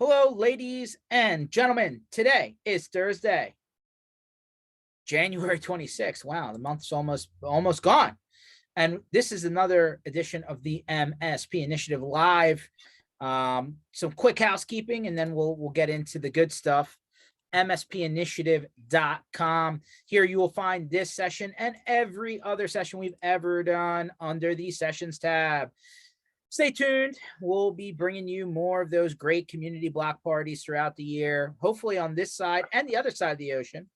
Hello, ladies and gentlemen. Today is Thursday, January 26th. Wow, the month's almost gone. And this is another edition of the MSP Initiative Live. Some quick housekeeping, and then we'll get into the good stuff. MSPinitiative.com. Here you will find this session and every other session we've ever done under the Sessions tab. Stay tuned. We'll be bringing you more of those great community block parties throughout the year, hopefully on this side and the other side of the ocean.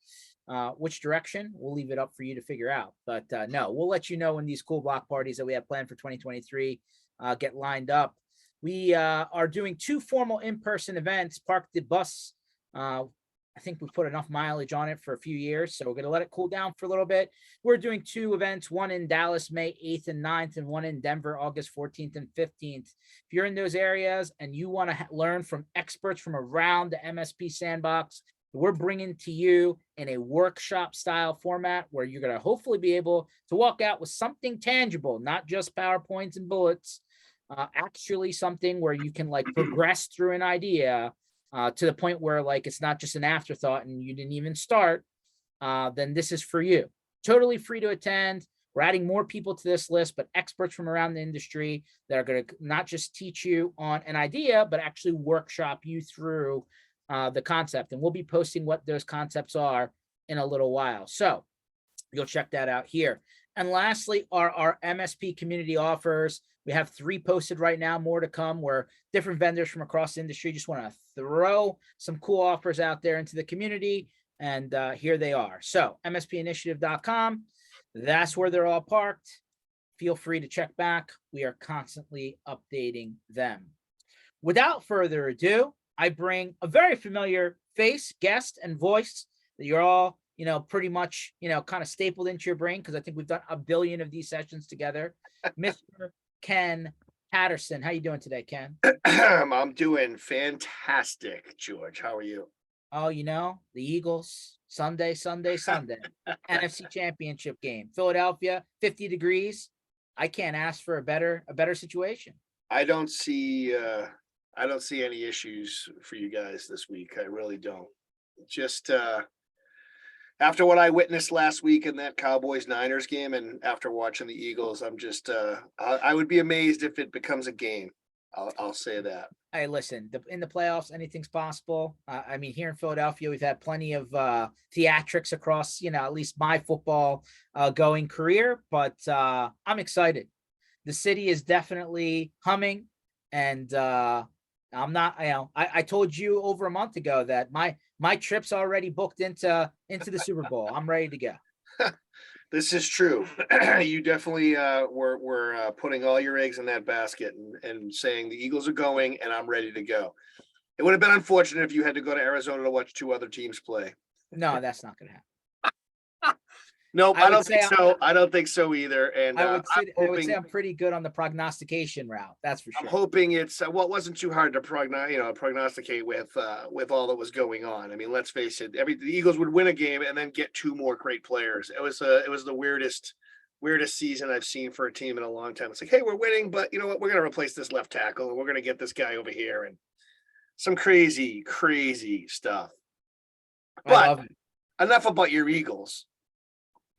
Which direction, we'll leave it up for you to figure out. But no, we'll let you know when these cool block parties that we have planned for 2023 get lined up. We are doing 2 formal in-person events. Park the Bus. I think we put enough mileage on it for a few years, so we're going to let it cool down for a little bit. We're doing 2 events, one in Dallas, May 8th and 9th, and one in Denver, August 14th and 15th. If you're in those areas and you want to learn from experts from around the MSP sandbox, we're bringing to you in a workshop style format where you're going to hopefully be able to walk out with something tangible, not just PowerPoints and bullets, actually something where you can like progress through an idea to the point where like it's not just an afterthought and you didn't even start. Then this is for you. Totally free to attend. We're adding more people to this list, but experts from around the industry that are going to not just teach you on an idea, but actually workshop you through the concept. And we'll be posting what those concepts are in a little while. So you'll check that out here. And lastly are our MSP community offers. We have 3 posted right now, more to come, where different vendors from across the industry just want to throw some cool offers out there into the community. And here they are. So MSPinitiative.com, that's where they're all parked. Feel free to check back. We are constantly updating them. Without further ado, I bring a very familiar face, guest, and voice that you're all, pretty much, kind of stapled into your brain because I think we've done a billion of these sessions together. Mr. Ken Patterson. How you doing today, Ken? I'm doing fantastic, George. How are you? Oh, the Eagles, Sunday, NFC Championship game. Philadelphia, 50 degrees. I can't ask for a better situation. I don't see any issues for you guys this week. I really don't. Just after what I witnessed last week in that Cowboys-Niners game, and after watching the Eagles, I'm just I would be amazed if it becomes a game. I'll say that. Hey, listen, in the playoffs, anything's possible. I mean, here in Philadelphia, we've had plenty of theatrics across, at least my football going career, but I'm excited. The city is definitely humming, and I'm not, I told you over a month ago that my trip's already booked into the Super Bowl. I'm ready to go. This is true. You definitely were putting all your eggs in that basket and saying the Eagles are going and I'm ready to go. It would have been unfortunate if you had to go to Arizona to watch 2 other teams play. No, that's not going to happen. No, I don't think so. I don't think so either. And I would say I'm pretty good on the prognostication route. That's for sure. I'm hoping it's it wasn't too hard to prognosticate with all that was going on. I mean, let's face it. The Eagles would win a game and then get 2 more great players. It was the weirdest season I've seen for a team in a long time. It's like, hey, we're winning, but you know what? We're going to replace this left tackle and we're going to get this guy over here, and some crazy stuff. But enough about your Eagles.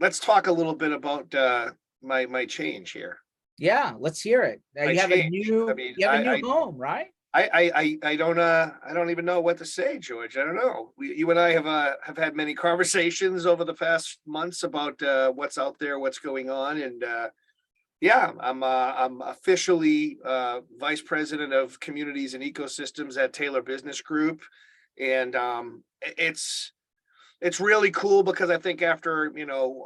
Let's talk a little bit about my change here. Yeah, let's hear it. You have a new home, right? I don't even know what to say, George. I don't know. You and I have had many conversations over the past months about what's out there, what's going on, and I'm officially vice president of communities and ecosystems at Taylor Business Group, and it's really cool because I think after,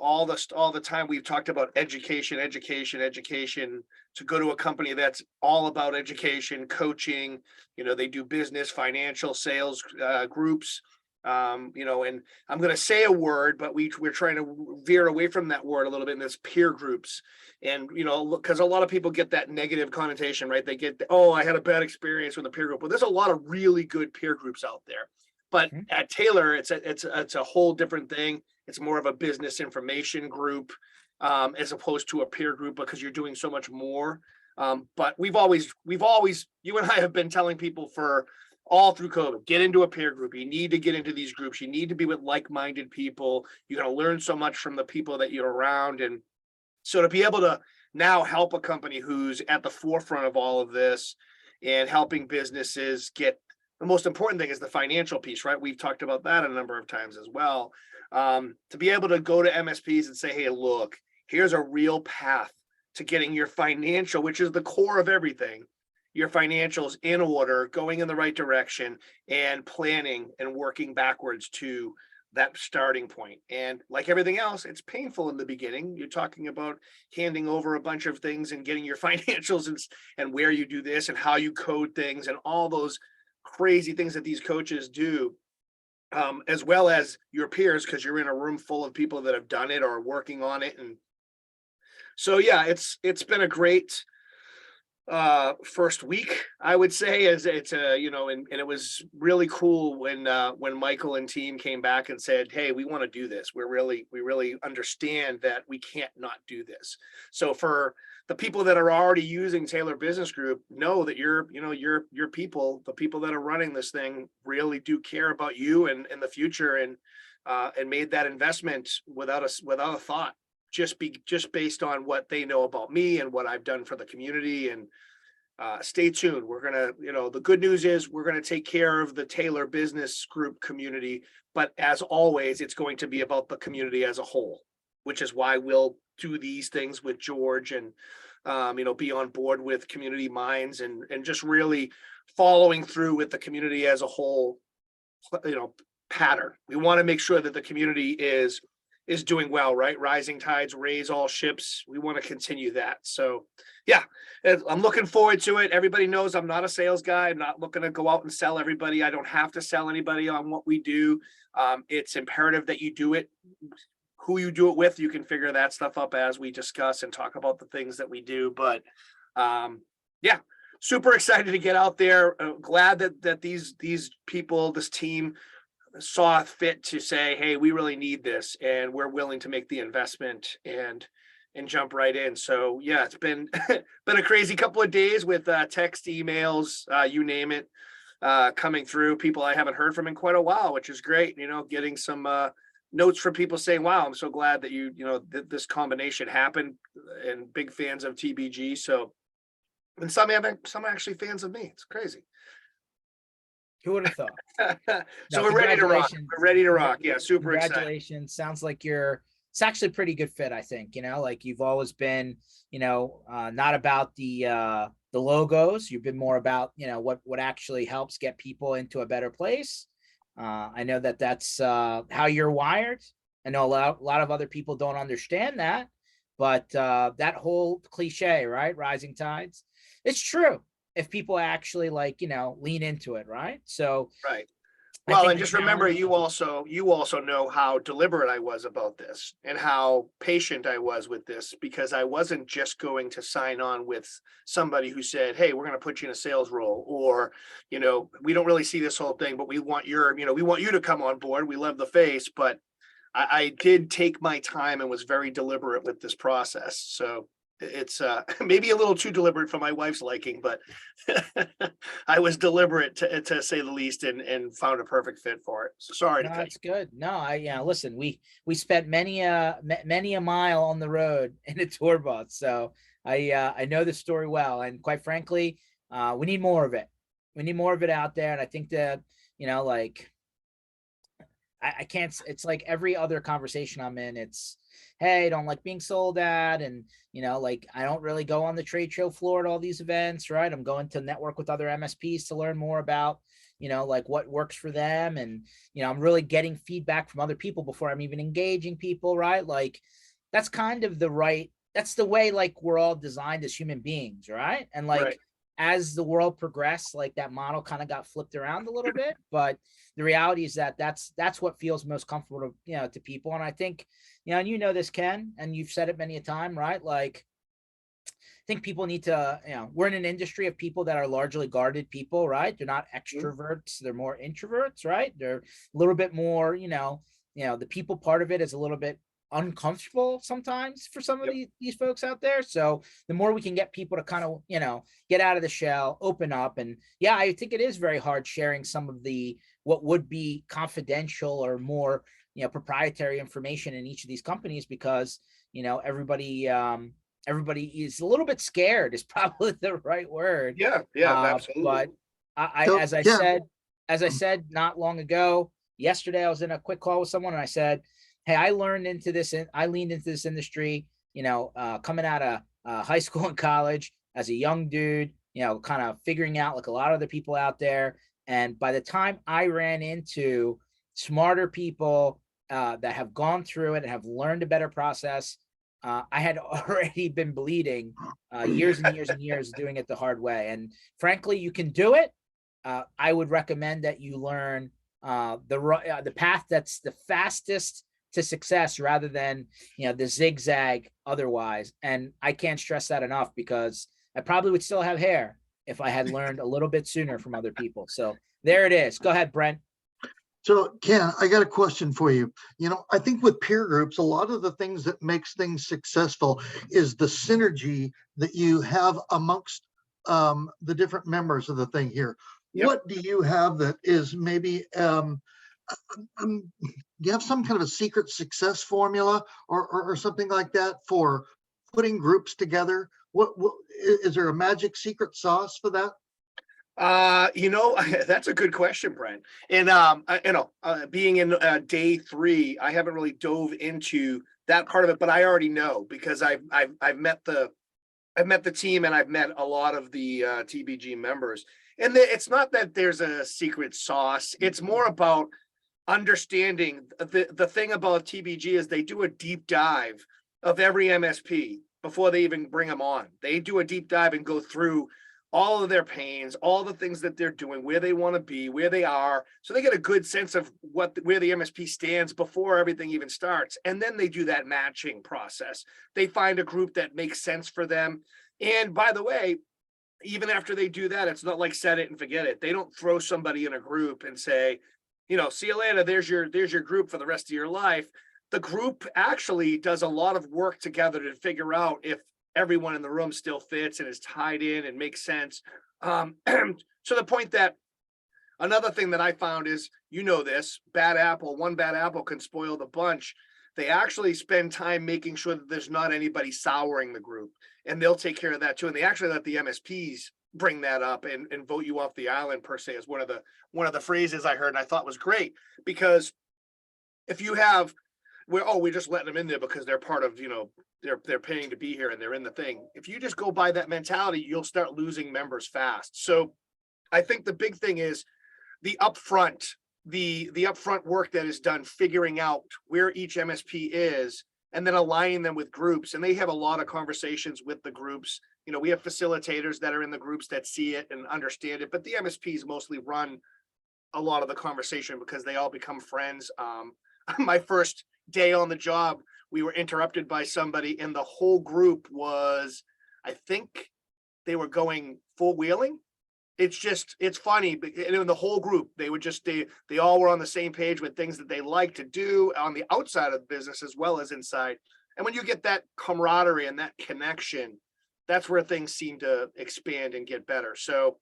all the time we've talked about education, to go to a company that's all about education, coaching, they do business, financial, sales groups, and I'm going to say a word, but we're trying to veer away from that word a little bit, and it's peer groups. And, because a lot of people get that negative connotation, right? They get, I had a bad experience with a peer group. Well, there's a lot of really good peer groups out there. But at Taylor, it's a whole different thing. It's more of a business information group as opposed to a peer group because you're doing so much more. But we've always, you and I have been telling people for all through COVID. Get into a peer group. You need to get into these groups. You need to be with like-minded people. You're going to learn so much from the people that you're around. And so to be able to now help a company who's at the forefront of all of this and helping businesses get, the most important thing is the financial piece, right? We've talked about that a number of times as well. To be able to go to MSPs and say, hey, look, here's a real path to getting your financial, which is the core of everything, your financials in order, going in the right direction, and planning and working backwards to that starting point. And like everything else, it's painful in the beginning. You're talking about handing over a bunch of things and getting your financials and where you do this and how you code things and all those crazy things that these coaches do, as well as your peers, because you're in a room full of people that have done it or are working on it. And so, yeah, it's been a great first week, I would say. As it's and it was really cool when Michael and team came back and said, hey, we want to do this. We really understand that we can't not do this. So for the people that are already using Taylor Business Group, know that your people, the people that are running this thing, really do care about you and the future, and made that investment without a thought, just based on what they know about me and what I've done for the community. And stay tuned. We're gonna, the good news is we're gonna take care of the Taylor Business Group community, but as always, it's going to be about the community as a whole, which is why we'll do these things with George and be on board with Community Minds and just really following through with the community as a whole, pattern. We want to make sure that the community is doing well, right? Rising tides raise all ships. We want to continue that. So yeah, I'm looking forward to it. Everybody knows I'm not a sales guy. I'm not looking to go out and sell everybody. I don't have to sell anybody on what we do. It's imperative that you do it. Who you do it with, you can figure that stuff up as we discuss and talk about the things that we do. But yeah, super excited to get out there. Glad that these people, this team, saw fit to say, hey, we really need this and we're willing to make the investment and jump right in. So yeah, it's been been a crazy couple of days with text, emails, you name it, coming through. People I haven't heard from in quite a while, which is great. Getting some notes from people saying, wow, I'm so glad that this combination happened, and big fans of TBG. So, and some are actually fans of me. It's crazy. Who would have thought? So No, we're ready to rock. congratulations. We're ready to rock. Yeah, super excited. Congratulations. Sounds like it's actually a pretty good fit, I think. Like you've always been, not about the logos. You've been more about, what actually helps get people into a better place. I know that's how you're wired. I know a lot of other people don't understand that, but that whole cliche, right? Rising tides, it's true if people actually lean into it, right? So right. Well, and just remember, you also know how deliberate I was about this and how patient I was with this, because I wasn't just going to sign on with somebody who said, hey, we're going to put you in a sales role, or, we don't really see this whole thing, but we want we want you to come on board. We love the face, but I did take my time and was very deliberate with this process. So it's maybe a little too deliberate for my wife's liking, but I was deliberate to say the least, and found a perfect fit for it. So sorry. No, that's good. No, listen, we spent many a mile on the road in a tour bus. So I know this story well, and quite frankly, we need more of it. We need more of it out there. And I think that, I can't, it's like every other conversation I'm in, it's, hey, I don't like being sold at. And, I don't really go on the trade show floor at all these events, right? I'm going to network with other MSPs to learn more about, what works for them. And, I'm really getting feedback from other people before I'm even engaging people, right? That's kind of that's the way, we're all designed as human beings, right? And right. As the world progressed, that model kind of got flipped around a little bit, but the reality is that that's what feels most comfortable, to people. And I think, and this, Ken, and you've said it many a time, right? I think people need to, we're in an industry of people that are largely guarded people, right? They're not extroverts. They're more introverts, right? They're a little bit more, the people part of it is a little bit uncomfortable sometimes for some of Yep. these folks out there. So the more we can get people to kind of, get out of the shell, open up. And yeah, I think it is very hard sharing some of the what would be confidential or more, proprietary information in each of these companies, because, everybody is a little bit scared is probably the right word. Yeah, yeah, But absolutely. I So, as I yeah, said, not long ago, yesterday, I was in a quick call with someone and I said, hey, I leaned into this industry, coming out of high school and college as a young dude, kind of figuring out like a lot of the people out there. And by the time I ran into smarter people that have gone through it and have learned a better process, I had already been bleeding years and years and years doing it the hard way. And frankly, you can do it. I would recommend that you learn the path that's the fastest to success rather than the zigzag otherwise. And I can't stress that enough, because I probably would still have hair if I had learned a little bit sooner from other people. So there it is. Go ahead, Brent. so Ken, I got a question for you. I think with peer groups, a lot of the things that makes things successful is the synergy that you have amongst the different members of the thing here. Yep. What do you have that is maybe do you have some kind of a secret success formula or something like that for putting groups together? What is there a magic secret sauce for that? That's a good question, Brent. And being in day 3, I haven't really dove into that part of it, but I already know because I've met the team and I've met a lot of the TBG members. And it's not that there's a secret sauce. It's more about understanding the thing about TBG is they do a deep dive of every MSP before they even bring them on. They do a deep dive and go through all of their pains, all the things that they're doing, where they want to be, where they are. So they get a good sense of where the MSP stands before everything even starts. And then they do that matching process. They find a group that makes sense for them. And by the way, even after they do that, it's not like set it and forget it. They don't throw somebody in a group and say, see you later. There's your group for the rest of your life. The group actually does a lot of work together to figure out if everyone in the room still fits and is tied in and makes sense. To the point that another thing that I found is, this one bad apple can spoil the bunch. They actually spend time making sure that there's not anybody souring the group, and they'll take care of that too. And they actually let the MSPs bring that up and vote you off the island, per se, is one of the phrases I heard, and I thought was great, because if you have we're just letting them in there because they're part of, they're paying to be here and they're in the thing. If you just go by that mentality, you'll start losing members fast. So I think the big thing is the upfront work that is done, figuring out where each MSP is and then aligning them with groups. And they have a lot of conversations with the groups. We have facilitators that are in the groups that see it and understand it, but the MSPs mostly run a lot of the conversation because they all become friends. My first day on the job, we were interrupted by somebody, and the whole group was, I think they were going full wheeling. It's funny, but in the whole group, they all were on the same page with things that they like to do on the outside of the business as well as inside. And when you get that camaraderie and that connection, that's where things seem to expand and get better. So,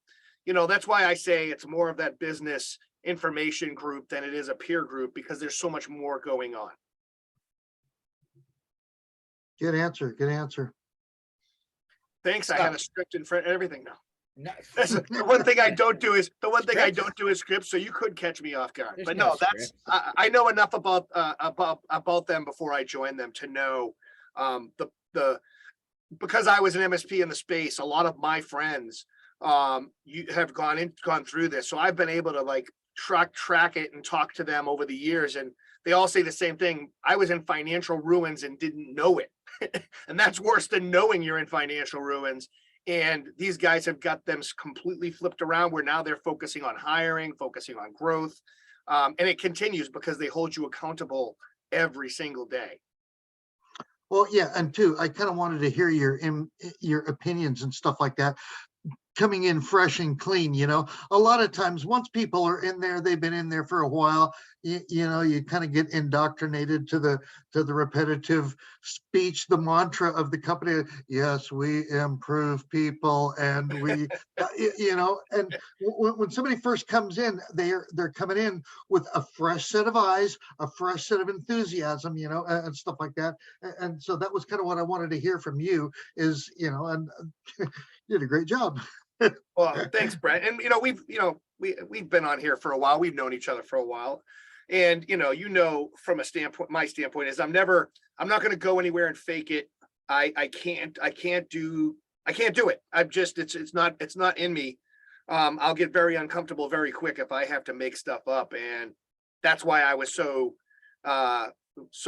that's why I say it's more of that business information group than it is a peer group, because there's so much more going on. Good answer. Good answer. Thanks. I had a script in front of everything now. No, That's the one thing I don't do is scripts. So you could catch me off guard. There's But no no, that's script. I know enough about them before I joined them to know the because I was an MSP in the space. A lot of my friends you have gone through this, so I've been able to like track it and talk to them over the years, and they all say the same thing. I was in financial ruins and didn't know it. And that's worse than knowing you're in financial ruins. And these guys have got them completely flipped around, where now they're focusing on hiring, focusing on growth. And it continues because they hold you accountable every single day. Well, yeah, and two, I kind of wanted to hear your opinions and stuff like that. coming in fresh and clean. A lot of times once people are in there, they've been in there for a while, you kind of get indoctrinated to the repetitive speech, the mantra of the company. Yes, we improve people, and we and when somebody first comes in, they're coming in with a fresh set of eyes, a fresh set of enthusiasm, and stuff like that. And so that was kind of what I wanted to hear from you is, and you did a great job. Well, thanks, Brent. And we've been on here for a while. We've known each other for a while. And from a standpoint, my standpoint is I'm not going to go anywhere and fake it. I can't do it. It's not in me. I'll get very uncomfortable very quick if I have to make stuff up. And that's why I was so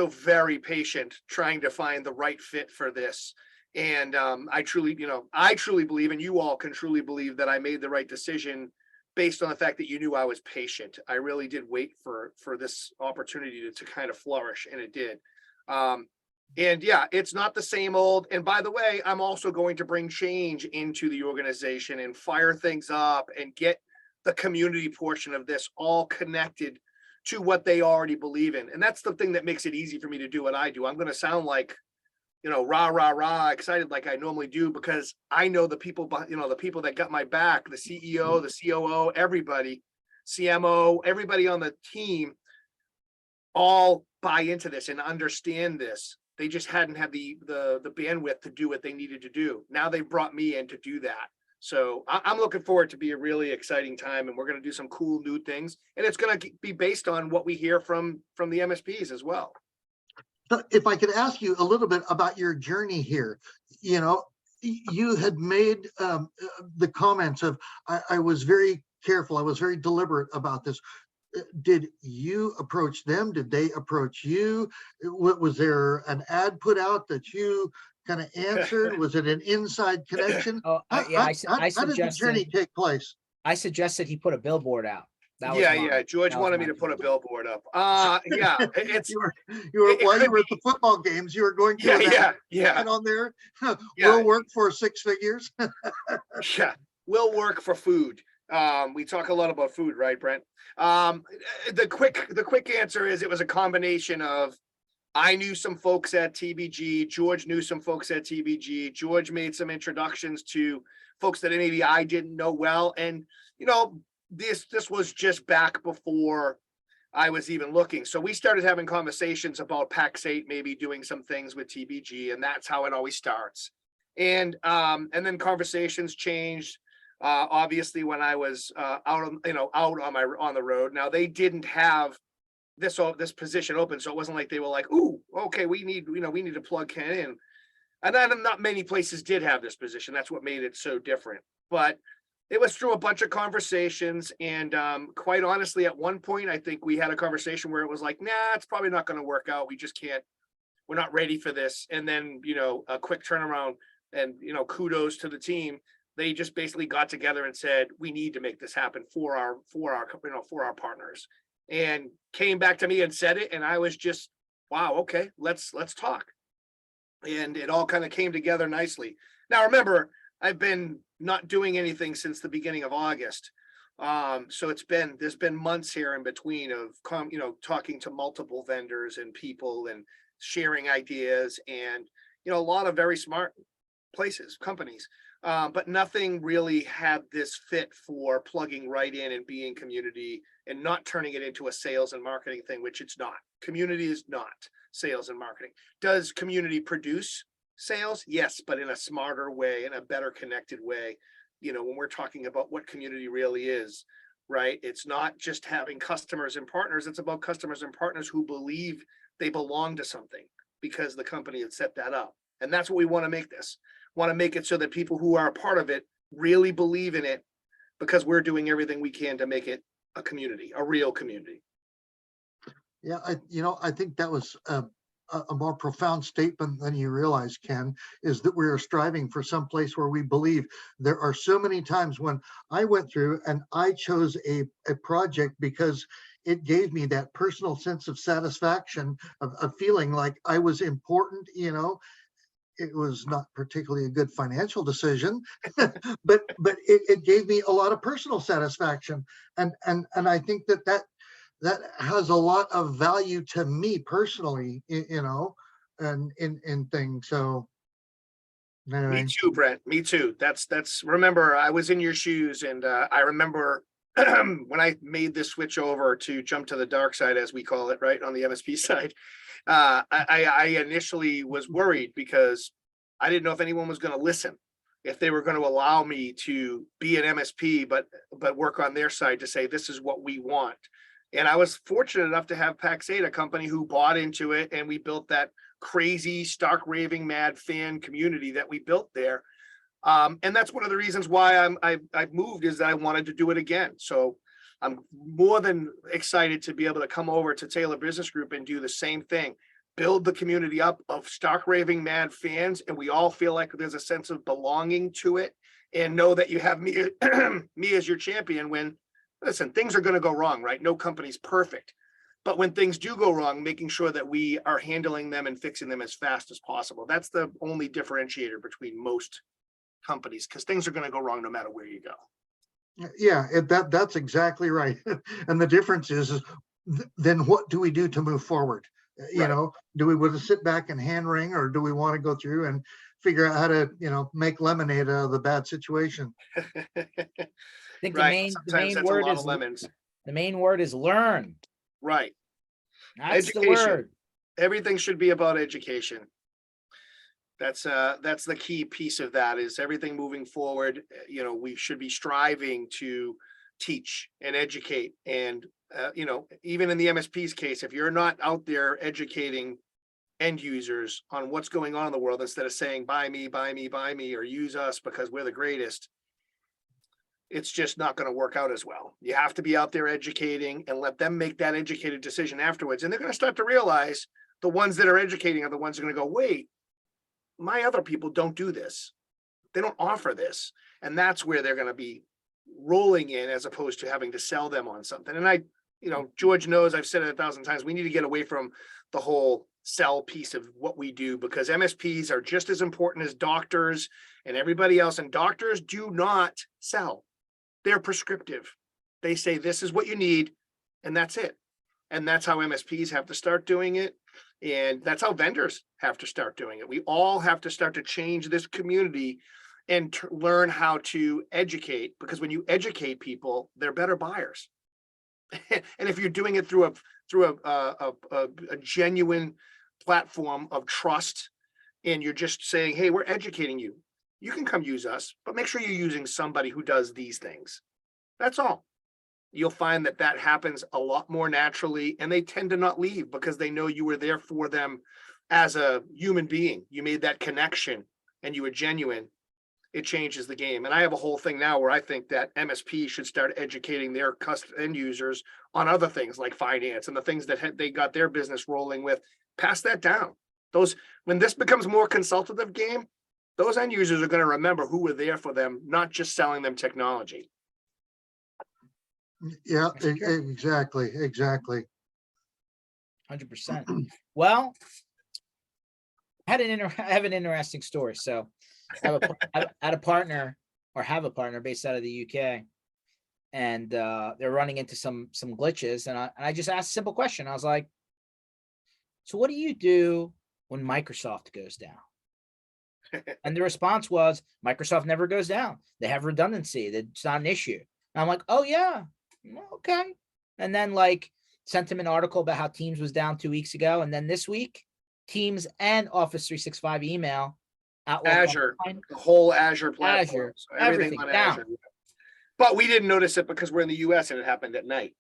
very patient trying to find the right fit for this. And I truly believe, and you all can truly believe, that I made the right decision based on the fact that you knew I was patient. I really did wait for this opportunity to kind of flourish, and it did. And yeah, it's not the same old. And by the way, I'm also going to bring change into the organization and fire things up and get the community portion of this all connected to what they already believe in. And that's the thing that makes it easy for me to do what I do. I'm going to sound like, rah, rah, rah, excited like I normally do, because I know the people, the people that got my back, the CEO, the COO, everybody, CMO, everybody on the team, all buy into this and understand this. They just hadn't had the bandwidth to do what they needed to do. Now they've brought me in to do that. So I'm looking forward to be a really exciting time, and we're going to do some cool new things. And it's going to be based on what we hear from the MSPs as well. So if I could ask you a little bit about your journey here, you had made the comments of, I was very careful, I was very deliberate about this. Did you approach them? Did they approach you? Was there an ad put out that you kind of answered? Was it an inside connection? Oh, yeah, How did the journey take place? I suggested he put a billboard out. George wanted me to put a billboard up. Yeah, it's you were at the football games. You were going to yeah. on there. We'll work for 6 figures. Yeah, we'll work for food. We talk a lot about food, right, Brent? The quick answer is it was a combination of, I knew some folks at TBG. George knew some folks at TBG. George made some introductions to folks that maybe I didn't know well, and this was just back before I was even looking. So we started having conversations about PAX 8, maybe doing some things with TBG, and that's how it always starts. And then conversations changed. Obviously, when I was out on the road. Now they didn't have this position open, so it wasn't like they were like, "Ooh, okay, we need to plug Ken in." And then not many places did have this position. That's what made it so different. But it was through a bunch of conversations, and quite honestly, at one point, I think we had a conversation where it was like, "Nah, it's probably not going to work out. We just can't. We're not ready for this." And then a quick turnaround, and kudos to the team. They just basically got together and said, "We need to make this happen for our partners," and came back to me and said it. And I was just, wow, okay, let's talk. And it all kind of came together nicely. Now, remember, I've been not doing anything since the beginning of August. So there's been months here in between of, talking to multiple vendors and people and sharing ideas, and, a lot of very smart companies. But nothing really had this fit for plugging right in and being community and not turning it into a sales and marketing thing, which it's not. Community is not sales and marketing. Does community produce sales? Yes, but in a smarter way, in a better connected way. When we're talking about what community really is, right? It's not just having customers and partners. It's about customers and partners who believe they belong to something because the company had set that up. And that's what we want to make this. Want to make it so that people who are a part of it really believe in it, because we're doing everything we can to make it a community, a real community. Yeah, I think that was a more profound statement than you realize, Ken, is that we are striving for some place where we believe. There are so many times when I went through and I chose a project because it gave me that personal sense of satisfaction of feeling like I was important, it was not particularly a good financial decision, but it gave me a lot of personal satisfaction. And I think that has a lot of value to me personally, and in things. So Me anyway, too, Brent. Me too. Remember, I was in your shoes, and I remember when I made this switch over to jump to the dark side, as we call it, right, on the MSP side. I initially was worried because I didn't know if anyone was going to listen, if they were going to allow me to be an MSP, but work on their side to say, this is what we want. And I was fortunate enough to have Paxate, a company who bought into it, and we built that crazy, stark raving mad fan community that we built there. And that's one of the reasons why I've moved, is that I wanted to do it again. So I'm more than excited to be able to come over to Taylor Business Group and do the same thing, build the community up of stark raving mad fans, and we all feel like there's a sense of belonging to it, and know that you have me me as your champion when, listen, things are going to go wrong, right? No company's perfect. But when things do go wrong, making sure that we are handling them and fixing them as fast as possible. That's the only differentiator between most companies, because things are going to go wrong no matter where you go. yeah, that's exactly right. And the difference is then what do we do to move forward? Right. Do we want to sit back and hand wring, or do we want to go through and figure out how to, make lemonade out of the bad situation? I think Right. the Sometimes main that's a word lot is of lemons. the main word is learn. Right. That's the Education. word. Everything should be about education. That's the key piece of that, is everything moving forward. We should be striving to teach and educate. And, even in the MSP's case, if you're not out there educating end users on what's going on in the world, instead of saying, buy me, buy me, buy me, or use us because we're the greatest, it's just not going to work out as well. You have to be out there educating and let them make that educated decision afterwards. And they're going to start to realize the ones that are educating are the ones that are going to go, wait, my other people don't do this. They don't offer this. And that's where they're going to be rolling in, as opposed to having to sell them on something. And George knows, I've said it 1,000 times, we need to get away from the whole sell piece of what we do, because MSPs are just as important as doctors and everybody else. And doctors do not sell. They're prescriptive. They say, this is what you need, and that's it. And that's how MSPs have to start doing it. And that's how vendors have to start doing it. We all have to start to change this community and learn how to educate, because when you educate people, they're better buyers. And if you're doing it through a genuine platform of trust, and you're just saying, hey, we're educating you, you can come use us, but make sure you're using somebody who does these things. That's all. You'll find that happens a lot more naturally, and they tend to not leave because they know you were there for them as a human being. You made that connection and you were genuine. It changes the game. And I have a whole thing now where I think that MSP should start educating their end users on other things like finance and the things that they got their business rolling with. Pass that down. When this becomes more consultative game, those end users are going to remember who were there for them, not just selling them technology. Yeah, exactly. 100%. Well, I have an interesting story. So I had a partner based out of the UK, and they're running into some glitches. And I just asked a simple question. I was like, so what do you do when Microsoft goes down? And the response was, Microsoft never goes down. They have redundancy. It's not an issue. And I'm like, oh yeah, okay. And then sent him an article about how Teams was down 2 weeks ago. And then this week, Teams and Office 365 email, Outlook Azure, Online, the whole Azure platform. Azure, So everything on down. Azure. But we didn't notice it because we're in the US and it happened at night.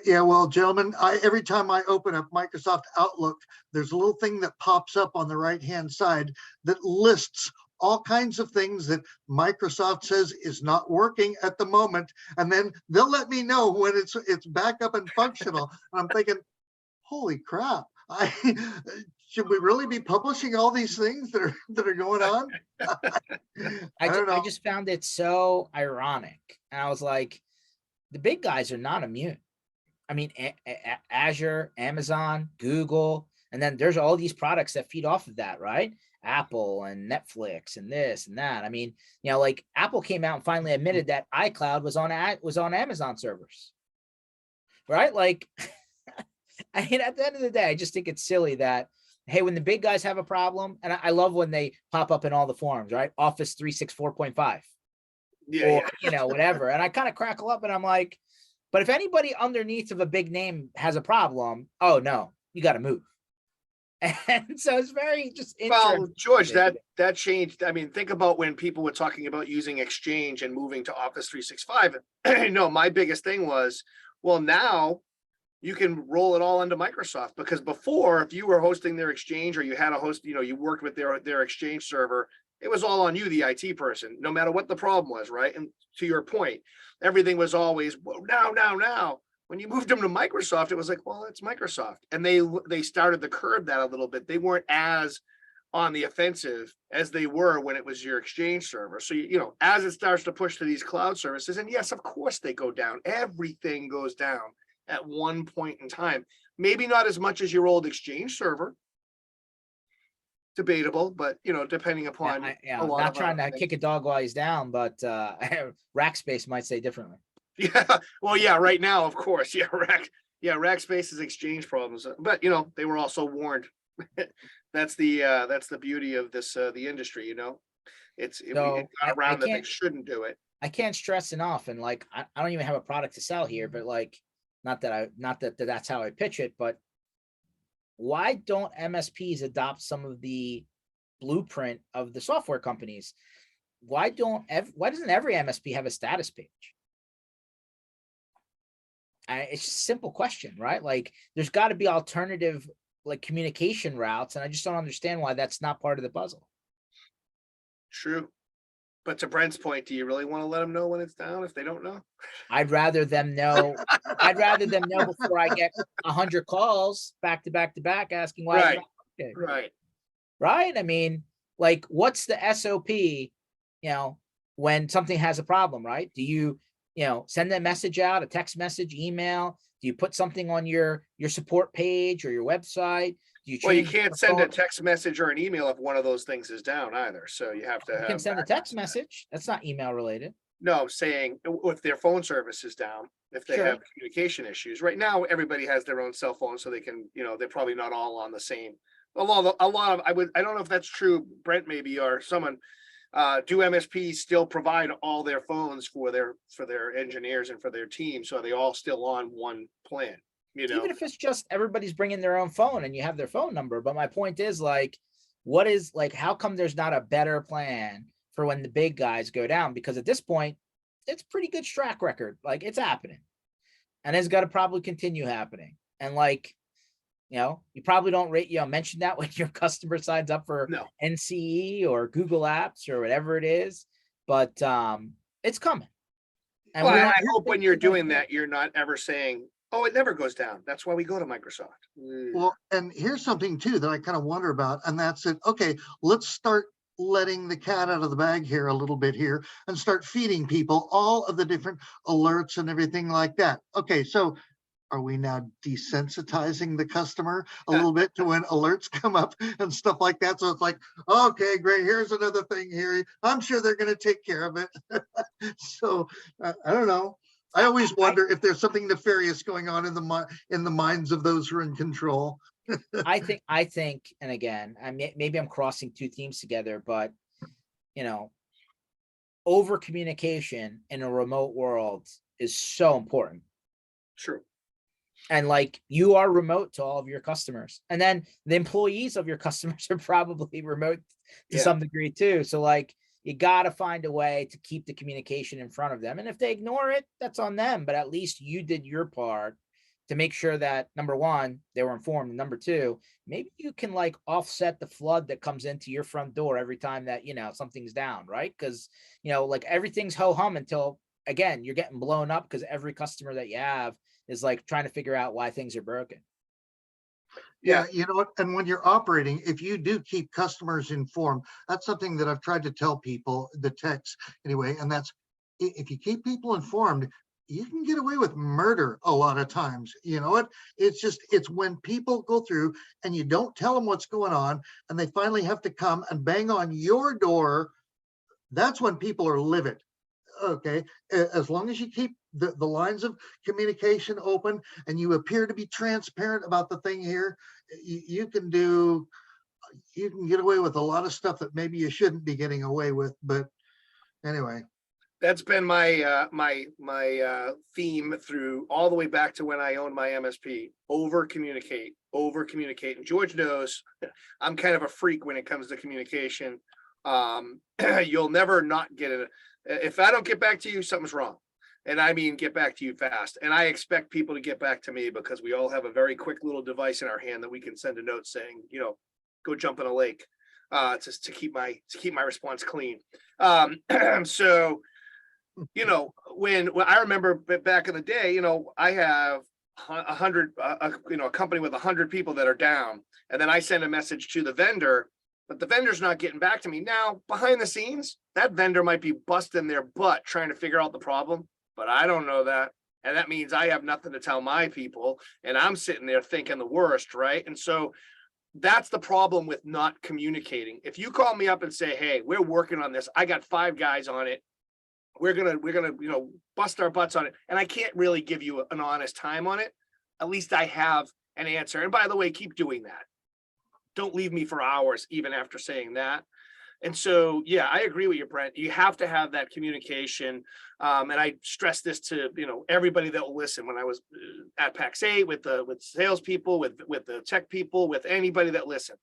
Yeah, well, gentlemen, every time I open up Microsoft Outlook, there's a little thing that pops up on the right-hand side that lists all kinds of things that Microsoft says is not working at the moment, and then they'll let me know when it's back up and functional. And I'm thinking, holy crap! Should we really be publishing all these things that are going on? I just found it so ironic, and I was like, the big guys are not immune. I mean, Azure, Amazon, Google, And then there's all these products that feed off of that, right? Apple and Netflix and this and that. I mean, like Apple came out and finally admitted that iCloud was on Amazon servers, right? Like, I mean, at the end of the day, I just think it's silly that, hey, when the big guys have a problem, and I love when they pop up in all the forums, right? Office 364.5 Yeah, or, whatever. And I kind of crackle up and I'm like, but if anybody underneath of a big name has a problem, oh no, you got to move. And so it's very just interesting. Well, George, that changed. I mean, think about when people were talking about using Exchange and moving to Office 365. No, my biggest thing was, well, now you can roll it all into Microsoft, because before, if you were hosting their Exchange or you had a host, you worked with their Exchange server, it was all on you, the IT person, no matter what the problem was, right? And to your point, everything was always, well, now. When you moved them to Microsoft, it was like, well, it's Microsoft. And they started to curb that a little bit. They weren't as on the offensive as they were when it was your Exchange server. So, as it starts to push to these cloud services, and yes, of course they go down. Everything goes down at one point in time. Maybe not as much as your old Exchange server. Debatable, but depending upon not trying to kick a dog while he's down, but Rackspace might say differently. Yeah, well, yeah, right now, of course, Rackspace's Exchange problems, but they were also warned. That's the beauty of this the industry. It got around that they shouldn't do it. I can't stress enough, and like I don't even have a product to sell here, but like not that that's how I pitch it, but why don't MSPs adopt some of the blueprint of the software companies? Why doesn't every MSP have a status page? It's just a simple question, right? Like there's got to be alternative like communication routes, and I just don't understand why that's not part of the puzzle. True. But to Brent's point, do you really want to let them know when it's down if they don't know? I'd rather them know before I get 100 calls back to back asking why. Right. Okay. Right. I mean, like, what's the SOP, when something has a problem, right? Do you, send a message out, a text message, email? Do you put something on your support page or your website? Well, you can't send a text message or an email if one of those things is down either. So you have to have. You can send a text message. That's not email related. No, saying if their phone service is down, if they have communication issues. Right now, everybody has their own cell phone, so they can, they're probably not all on the same. A lot of, I don't know if that's true, Brent, maybe, or someone. Do MSPs still provide all their phones for their engineers and for their team? So are they all still on one plan? Even if it's just everybody's bringing their own phone and you have their phone number. But my point is, like, how come there's not a better plan for when the big guys go down? Because at this point, it's pretty good track record. Like, it's happening, and it's got to probably continue happening. And like, you probably don't mention that when your customer signs up for NCE or Google Apps or whatever it is, but it's coming. And well, I hope when you're doing that, you're not ever saying, oh, it never goes down. That's why we go to Microsoft. Well, and here's something too that I kind of wonder about, and that's it. Okay, let's start letting the cat out of the bag here a little bit here and start feeding people all of the different alerts and everything like that. Okay, so are we now desensitizing the customer a little bit to when alerts come up and stuff like that? So it's like, okay, great, here's another thing here. I'm sure they're going to take care of it. So I don't know. I always wonder if there's something nefarious going on in the minds of those who are in control. I think, and again, maybe I'm crossing two themes together, but over communication in a remote world is so important. True. And like, you are remote to all of your customers, and then the employees of your customers are probably remote to some degree too. So like, you got to find a way to keep the communication in front of them. And if they ignore it, that's on them. But at least you did your part to make sure that, number one, they were informed. And number two, maybe you can like offset the flood that comes into your front door every time that, something's down, right? Because, like, everything's ho-hum until, again, you're getting blown up because every customer that you have is like trying to figure out why things are broken. Yeah, you know what? And when you're operating, if you do keep customers informed, that's something that I've tried to tell people, the techs anyway, and that's, if you keep people informed, you can get away with murder a lot of times. You know what? It's when people go through and you don't tell them what's going on and they finally have to come and bang on your door. That's when people are livid. Okay. As long as you keep the lines of communication open and you appear to be transparent about the thing here, you can get away with a lot of stuff that maybe you shouldn't be getting away with. But anyway. That's been my theme through all the way back to when I owned my MSP. Over communicate. And George knows I'm kind of a freak when it comes to communication. You'll never not get it. If I don't get back to you, something's wrong. And I mean, get back to you fast. And I expect people to get back to me because we all have a very quick little device in our hand that we can send a note saying, go jump in a lake, just to keep my response clean. So, when I remember back in the day, I have 100, a company with 100 people that are down, and then I send a message to the vendor, but the vendor's not getting back to me. Now, behind the scenes, that vendor might be busting their butt trying to figure out the problem, but I don't know that. And that means I have nothing to tell my people, and I'm sitting there thinking the worst, right? And so that's the problem with not communicating. If you call me up and say, hey, we're working on this, I got 5 guys on it, we're gonna bust our butts on it, and I can't really give you an honest time on it, at least I have an answer. And by the way, keep doing that. Don't leave me for hours even after saying that. And so, yeah, I agree with you, Brent. You have to have that communication. And I stress this to everybody that will listen. When I was at PAX 8 with salespeople, with the tech people, with anybody that listen,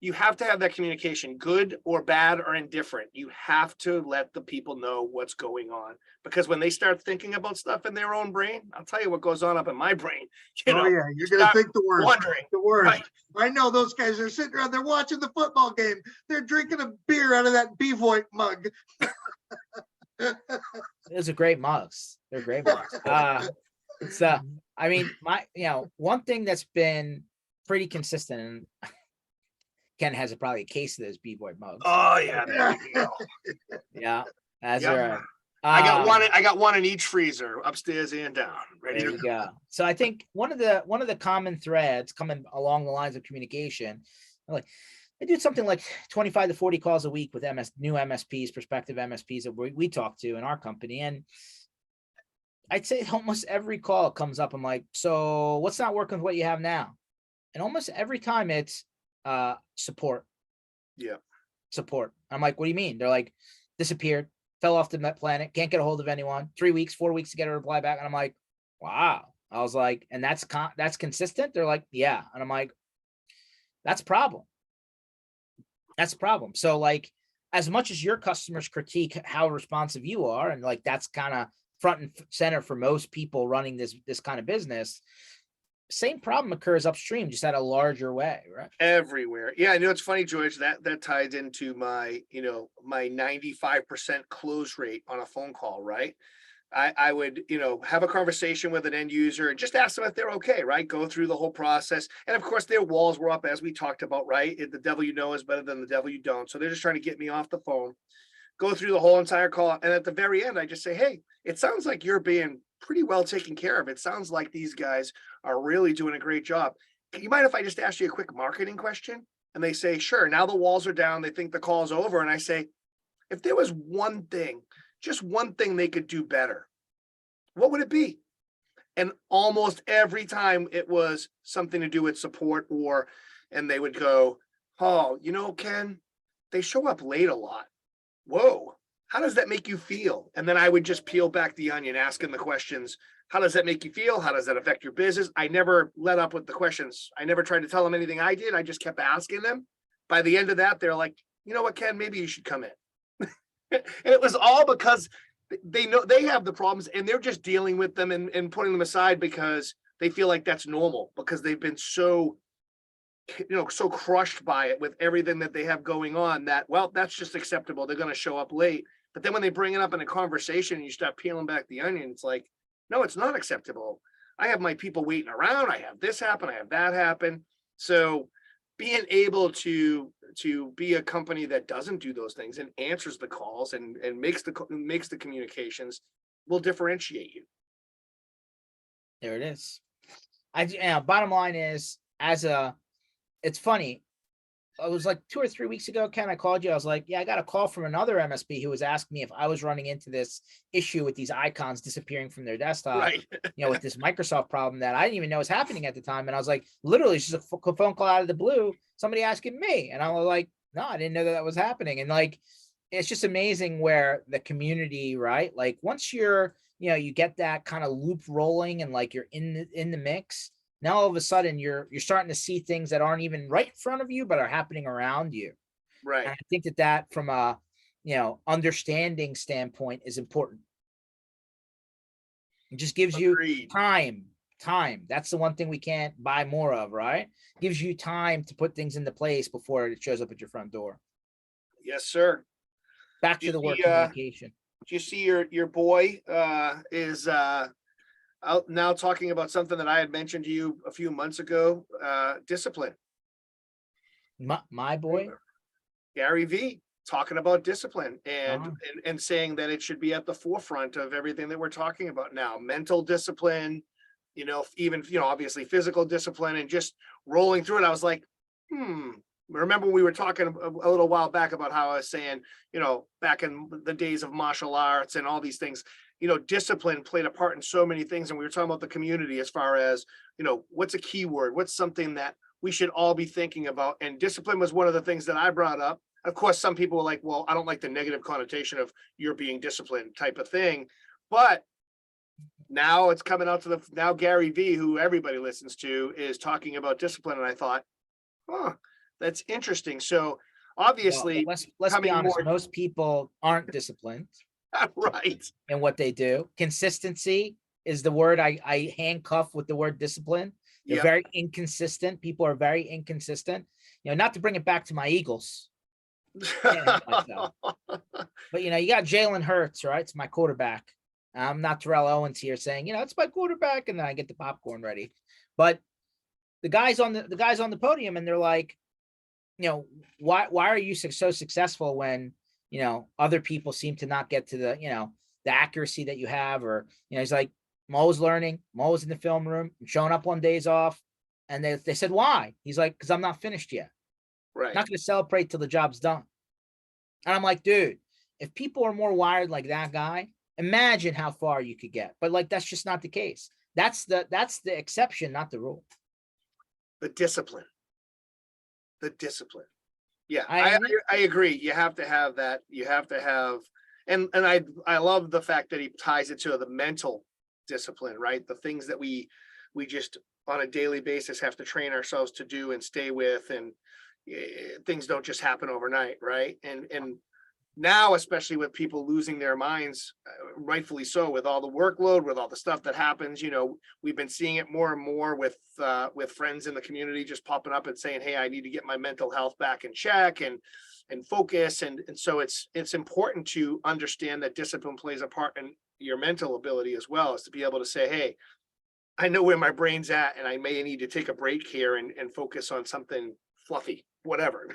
you have to have that communication, good or bad or indifferent. You have to let the people know what's going on, because when they start thinking about stuff in their own brain, I'll tell you what goes on up in my brain. Yeah, you're gonna think the worst. Wondering, the worst. right? I know those guys are sitting around, they're watching the football game, they're drinking a beer out of that Bevoit mug. Those are great mugs. They're great mugs. So I mean, one thing that's been pretty consistent, and Ken has probably a case of those B-boy mugs. Oh yeah, there you go. Yeah, that's Yep. right. I got one in each freezer, upstairs and down. Ready There to you go. So I think one of the common threads coming along the lines of communication, like I do something like 25 to 40 calls a week with new MSPs, prospective MSPs that we talk to in our company, and I'd say almost every call comes up. I'm like, so what's not working with what you have now? And almost every time it's support. Yeah. Support. I'm like, what do you mean? They're like, disappeared, fell off the planet, can't get a hold of anyone, 3 weeks, 4 weeks to get a reply back. And I'm like, wow. I was like, and that's consistent? They're like, yeah. And I'm like, that's a problem. That's a problem. So like, as much as your customers critique how responsive you are, and like, that's kind of front and center for most people running this kind of business, same problem occurs upstream, just at a larger way, right? Everywhere. Yeah, I know it's funny, George, that ties into my, my 95% close rate on a phone call, right? I would, have a conversation with an end user and just ask them if they're okay, right? Go through the whole process. And of course, their walls were up, as we talked about, right? The devil you know is better than the devil you don't. So they're just trying to get me off the phone, go through the whole entire call. And at the very end, I just say, hey, it sounds like you're being pretty well taken care of. It sounds like these guys are really doing a great job. You mind if I just ask you a quick marketing question? And they say, sure. Now the walls are down. They think the call's over. And I say, if there was one thing, just one thing they could do better, what would it be? And almost every time it was something to do with support, and they would go, oh, Ken, they show up late a lot. Whoa, how does that make you feel? And then I would just peel back the onion, asking the questions. How does that make you feel? How does that affect your business? I never let up with the questions. I never tried to tell them anything I did. I just kept asking them. By the end of that, they're like, you know what, Ken, maybe you should come in. And it was all because they know they have the problems and they're just dealing with them and putting them aside because they feel like that's normal, because they've been so crushed by it with everything that they have going on that, well, that's just acceptable. They're going to show up late. But then when they bring it up in a conversation and you start peeling back the onion, it's like, no, it's not acceptable. I have my people waiting around. I have this happen. I have that happen. So being able to be a company that doesn't do those things and answers the calls and makes the communications will differentiate you. There it is. Bottom line is, it's funny. It was like 2 or 3 weeks ago, Ken, I called you. I was like, yeah, I got a call from another MSP who was asking me if I was running into this issue with these icons disappearing from their desktop, Right. with this Microsoft problem that I didn't even know was happening at the time. And I was like, literally, it's just a phone call out of the blue, somebody asking me. And I was like, no, I didn't know that was happening. And like, it's just amazing where the community, right? Like once you're, you get that kind of loop rolling and like you're in the mix. Now all of a sudden you're starting to see things that aren't even right in front of you, but are happening around you. Right. And I think that from a, understanding standpoint is important. It just gives you Agreed. time. That's the one thing we can't buy more of, right? Gives you time to put things into place before it shows up at your front door. Yes, sir. Back to the work communication. Do you see your boy is out now talking about something that I had mentioned to you a few months ago, discipline. My boy, Gary V, talking about discipline and, Oh. and saying that it should be at the forefront of everything that we're talking about now. Mental discipline, even, obviously physical discipline, and just rolling through it. I was like, remember we were talking a little while back about how I was saying, back in the days of martial arts and all these things, discipline played a part in so many things. And we were talking about the community as far as, what's a key word? What's something that we should all be thinking about? And discipline was one of the things that I brought up. Of course, some people were like, well, I don't like the negative connotation of you're being disciplined type of thing. But now it's coming out to now Gary V, who everybody listens to, is talking about discipline. And I thought, that's interesting. So obviously, let's be honest, most people aren't disciplined. Right. And what they do. Consistency is the word I handcuff with the word discipline. They're very inconsistent. People are very inconsistent. Not to bring it back to my Eagles. But you got Jalen Hurts, right? It's my quarterback. I'm not Terrell Owens here saying, it's my quarterback, and then I get the popcorn ready. But the guys on the podium, and they're like, why are you so successful when other people seem to not get to the the accuracy that you have? Or he's like, I'm always learning, I'm always in the film room, I'm showing up on days off. And they said, why? He's like, because I'm not finished yet. Right. Not going to celebrate till the job's done. And I'm like, dude, if people are more wired like that guy, imagine how far you could get. But like, that's just not the case. That's the exception, not the rule. The discipline. Yeah, I agree. You have to have that. You have to have, and I love the fact that he ties it to the mental discipline, right? The things that we just on a daily basis have to train ourselves to do and stay with, and things don't just happen overnight, right? And now, especially with people losing their minds, rightfully so, with all the workload, with all the stuff that happens, we've been seeing it more and more with friends in the community just popping up and saying, hey, I need to get my mental health back in check and focus. And so it's important to understand that discipline plays a part in your mental ability as well, as to be able to say, hey, I know where my brain's at, and I may need to take a break here and focus on something fluffy, whatever.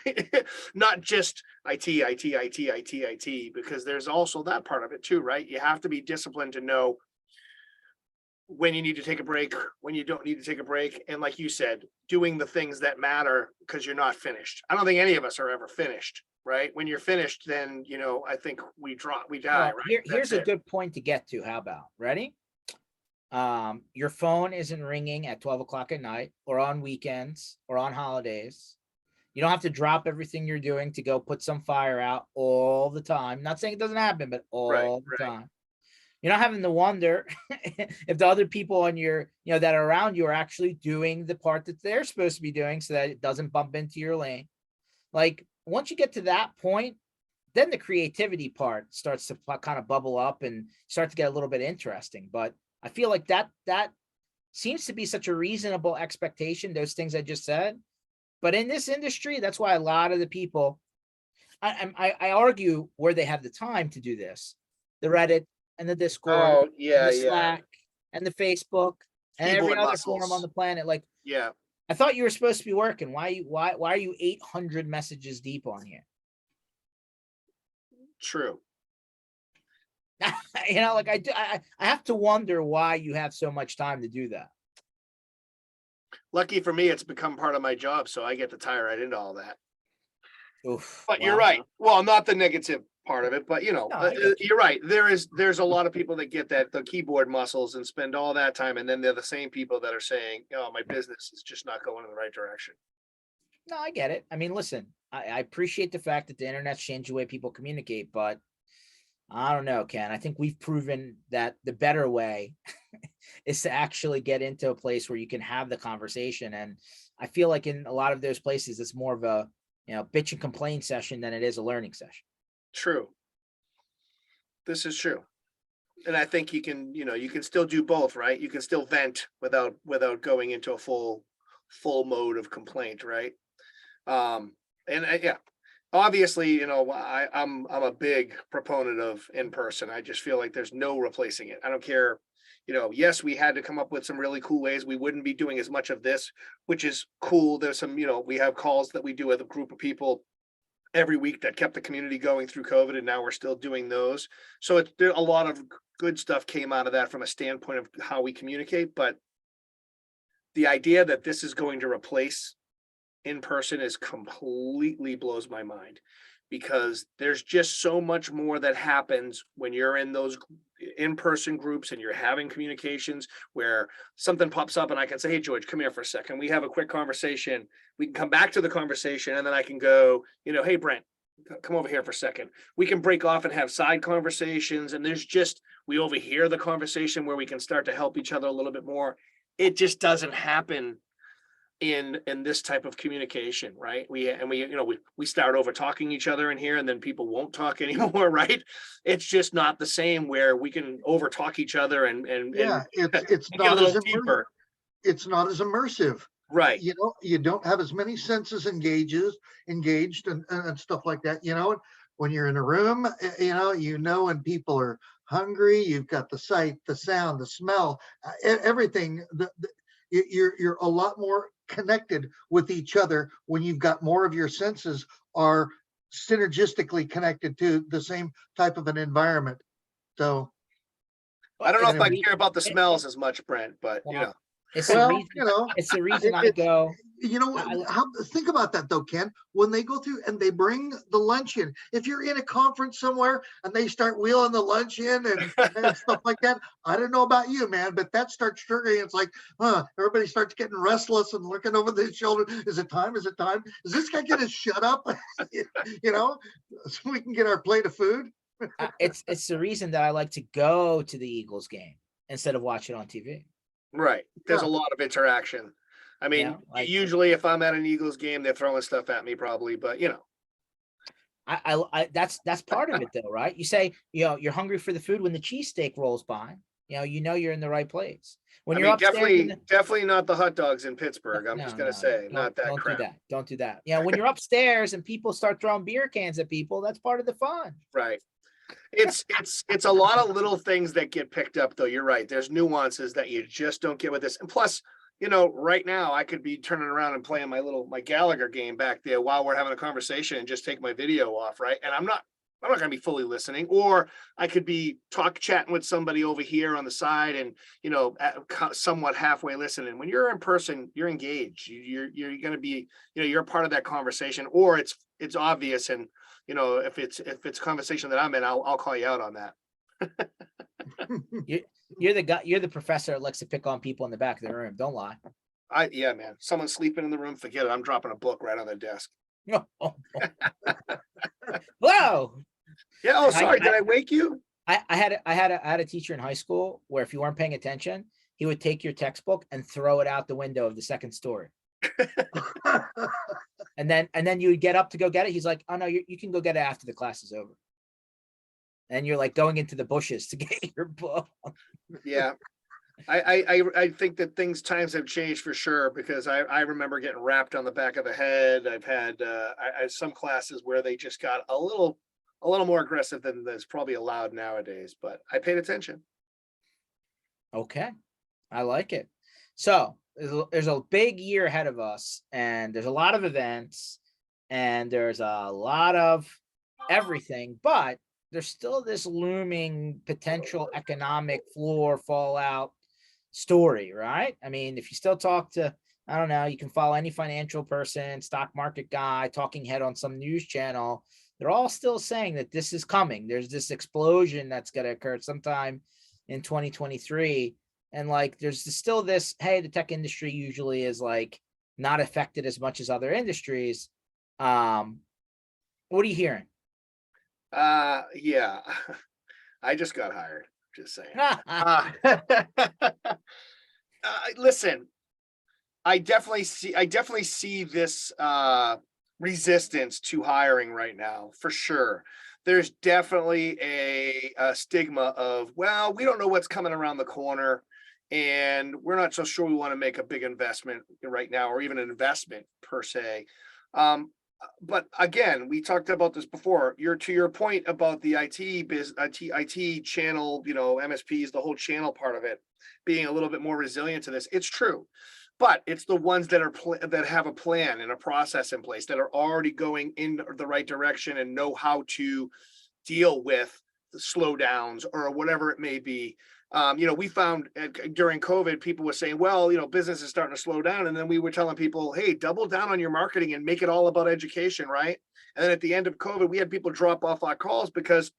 Not just IT, because there's also that part of it too, right? You have to be disciplined to know when you need to take a break, when you don't need to take a break. And like you said, doing the things that matter, because you're not finished. I don't think any of us are ever finished, right? When you're finished, then, I think we die, Well, right? Here's a good point to get to. How about, ready? Your phone isn't ringing at 12 o'clock at night, or on weekends, or on holidays. You don't have to drop everything you're doing to go put some fire out all the time. Not saying it doesn't happen, but all the time. You're not having to wonder if the other people on your, that are around you are actually doing the part that they're supposed to be doing, so that it doesn't bump into your lane. Like, once you get to that point, then the creativity part starts to kind of bubble up and start to get a little bit interesting. But I feel like that seems to be such a reasonable expectation, those things I just said. But in this industry, that's why a lot of the people, I argue where they have the time to do this: the Reddit and the Discord, and the Slack and the Facebook and every other forum on the planet. Like, I thought you were supposed to be working. Why are you 800 messages deep on here? True. You know, like I have to wonder why you have so much time to do that. Lucky for me, it's become part of my job, so I get to tie right into all that. Oof. But you're Well, right. Well, not the negative part of it, but no, I get you. you're right. There's a lot of people that get that the keyboard muscles and spend all that time, and then they're the same people that are saying, "Oh, my business is just not going in the right direction." No, I get it. I mean, listen, I appreciate the fact that the internet's changed the way people communicate, but I don't know, Ken. I think we've proven that the better way is to actually get into a place where you can have the conversation. And I feel like in a lot of those places, it's more of a, bitch and complain session than it is a learning session. True. This is true. And I think you can still do both, right? You can still vent without going into a full mode of complaint, right? Yeah, obviously, I'm a big proponent of in person. I just feel like there's no replacing it. I don't care. Yes, we had to come up with some really cool ways. We wouldn't be doing as much of this, which is cool. There's some, we have calls that we do with a group of people every week that kept the community going through COVID, and now we're still doing those. So a lot of good stuff came out of that from a standpoint of how we communicate. But the idea that this is going to replace in person is completely blows my mind, because there's just so much more that happens when you're in those in-person groups and you're having communications where something pops up and I can say, "Hey, George, come here for a second. We have a quick conversation." We can come back to the conversation, and then I can go, "Hey, Brent, come over here for a second." We can break off and have side conversations, and we overhear the conversation where we can start to help each other a little bit more. It just doesn't happen in this type of communication, right? We start over talking each other in here, and then people won't talk anymore, right? It's just not the same where we can over talk each other and Yeah, it's get a not as little deeper, it's not as immersive. right? You don't have as many senses engaged and stuff like that. When you're in a room, when people are hungry, you've got the sight, the sound, the smell, everything. You're a lot more connected with each other when you've got more of your senses are synergistically connected to the same type of an environment. So I don't know if I anyway, care about the smells as much, Brent, but Well, it's the well, reason. It's the reason I it's go. think about that though, Ken. When they go through and they bring the lunch in, if you're in a conference somewhere and they start wheeling the lunch in and stuff like that, I don't know about you, man, but that starts triggering. It's like, everybody starts getting restless and looking over their shoulder. Is it time? Is it time? Is this guy gonna shut up? So we can get our plate of food. It's the reason that I like to go to the Eagles game instead of watch it on TV. right. There's Yeah. a lot of interaction. I mean, Like usually if I'm at an Eagles game, they're throwing stuff at me probably, but that's part of it though, right? You say, you're hungry for the food when the cheesesteak rolls by. You're in the right place. When you're upstairs, definitely not the hot dogs in Pittsburgh. I'm just gonna say, don't not that don't do crap. that. Don't do that. When you're upstairs and people start throwing beer cans at people, that's part of the fun. Right. It's a lot of little things that get picked up though. You're right. There's nuances that you just don't get with this. And plus, right now I could be turning around and playing my Gallagher game back there while we're having a conversation and just take my video off, right? And I'm not going to be fully listening, or I could be chatting with somebody over here on the side and, somewhat halfway listening. When you're in person, you're engaged. You're going to be, you're a part of that conversation, or it's obvious. And, if it's conversation that I'm in, I'll call you out on that. You're the guy. You're the professor that likes to pick on people in the back of the room. Don't lie. Yeah, man. Someone's sleeping in the room. Forget it. I'm dropping a book right on their desk. Whoa. Yeah. Oh, sorry. Did I wake you? I had a teacher in high school where if you weren't paying attention, he would take your textbook and throw it out the window of the second story. and then you would get up to go get it. He's like, "Oh no, you can go get it after the class is over." And you're like going into the bushes to get your book. Yeah. I think that times have changed for sure, because I remember getting rapped on the back of the head. I've had some classes where they just got a little more aggressive than that's probably allowed nowadays, but I paid attention. Okay. I like it. So there's a big year ahead of us, and there's a lot of events, and there's a lot of everything, but there's still this looming potential economic floor fallout story, right? I mean, if you still talk to, I don't know, you can follow any financial person, stock market guy, talking head on some news channel. They're all still saying that this is coming. There's this explosion that's going to occur sometime in 2023. And like, there's still this, hey, the tech industry usually is like not affected as much as other industries. What are you hearing? Yeah, I just got hired. Just saying. Listen, I definitely see this resistance to hiring right now, for sure. There's definitely a stigma of, well, we don't know what's coming around the corner, and we're not so sure we want to make a big investment right now, or even an investment per se. But again, we talked about this before. To your point about the IT channel, MSPs, the whole channel part of it being a little bit more resilient to this. It's true, but it's the ones that that have a plan and a process in place, that are already going in the right direction and know how to deal with the slowdowns or whatever it may be. We found during COVID, people were saying, well, business is starting to slow down. And then we were telling people, hey, double down on your marketing and make it all about education, right? And then at the end of COVID, we had people drop off our calls because